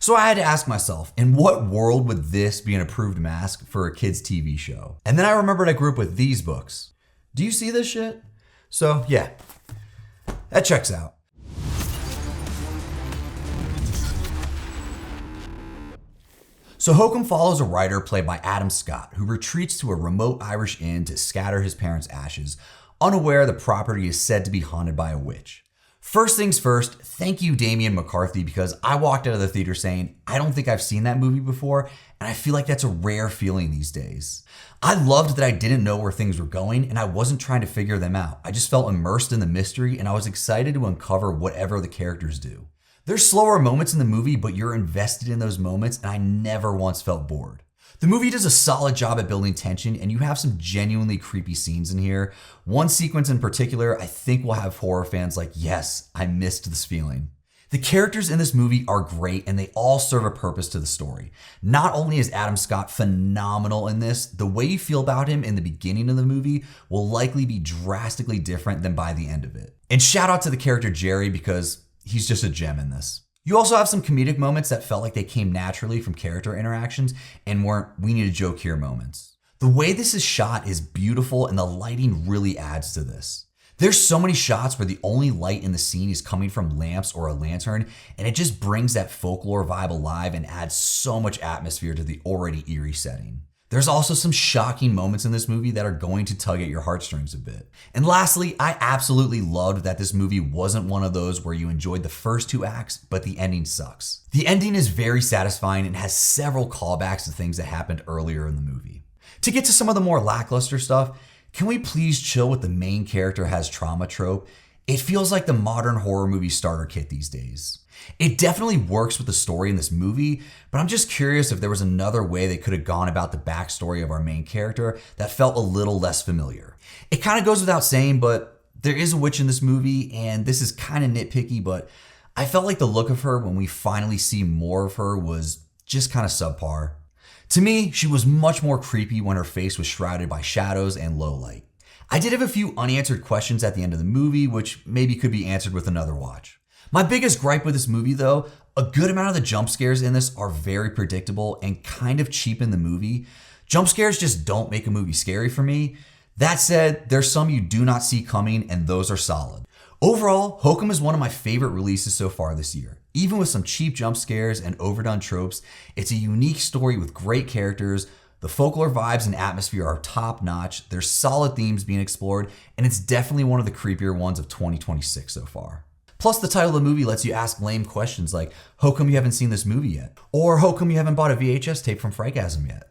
So I had to ask myself, in what world would this be an approved mask for a kid's TV show? And then I remembered I grew up with these books. Do you see this shit? So yeah, that checks out. So HOKUM follows a writer played by Adam Scott who retreats to a remote Irish inn to scatter his parents' ashes, unaware the property is said to be haunted by a witch. First things first, thank you Damian McCarthy, because I walked out of the theater saying, I don't think I've seen that movie before, and I feel like that's a rare feeling these days. I loved that I didn't know where things were going and I wasn't trying to figure them out. I just felt immersed in the mystery and I was excited to uncover whatever the characters do. There's slower moments in the movie, but you're invested in those moments and I never once felt bored. The movie does a solid job at building tension and you have some genuinely creepy scenes in here. One sequence in particular I think will have horror fans like, yes, I missed this feeling. The characters in this movie are great and they all serve a purpose to the story. Not only is Adam Scott phenomenal in this, the way you feel about him in the beginning of the movie will likely be drastically different than by the end of it. And shout out to the character Jerry because he's just a gem in this. You also have some comedic moments that felt like they came naturally from character interactions and weren't we need a joke here moments. The way this is shot is beautiful and the lighting really adds to this. There's so many shots where the only light in the scene is coming from lamps or a lantern, and it just brings that folklore vibe alive and adds so much atmosphere to the already eerie setting. There's also some shocking moments in this movie that are going to tug at your heartstrings a bit. And lastly, I absolutely loved that this movie wasn't one of those where you enjoyed the first two acts, but the ending sucks. The ending is very satisfying and has several callbacks to things that happened earlier in the movie. To get to some of the more lackluster stuff, can we please chill with the main character has trauma trope? It feels like the modern horror movie starter kit these days. It definitely works with the story in this movie, but I'm just curious if there was another way they could have gone about the backstory of our main character that felt a little less familiar. It kind of goes without saying, but there is a witch in this movie, and this is kind of nitpicky, but I felt like the look of her when we finally see more of her was just kind of subpar. To me, she was much more creepy when her face was shrouded by shadows and low light. I did have a few unanswered questions at the end of the movie, which maybe could be answered with another watch. My biggest gripe with this movie though, a good amount of the jump scares in this are very predictable and kind of cheapen the movie. Jump scares just don't make a movie scary for me. That said, there's some you do not see coming and those are solid. Overall, HOKUM is one of my favorite releases so far this year. Even with some cheap jump scares and overdone tropes, it's a unique story with great characters. The folklore vibes and atmosphere are top notch. There's solid themes being explored, and it's definitely one of the creepier ones of 2026 so far. Plus, the title of the movie lets you ask lame questions like, how come you haven't seen this movie yet? Or how come you haven't bought a VHS tape from Frankasm yet?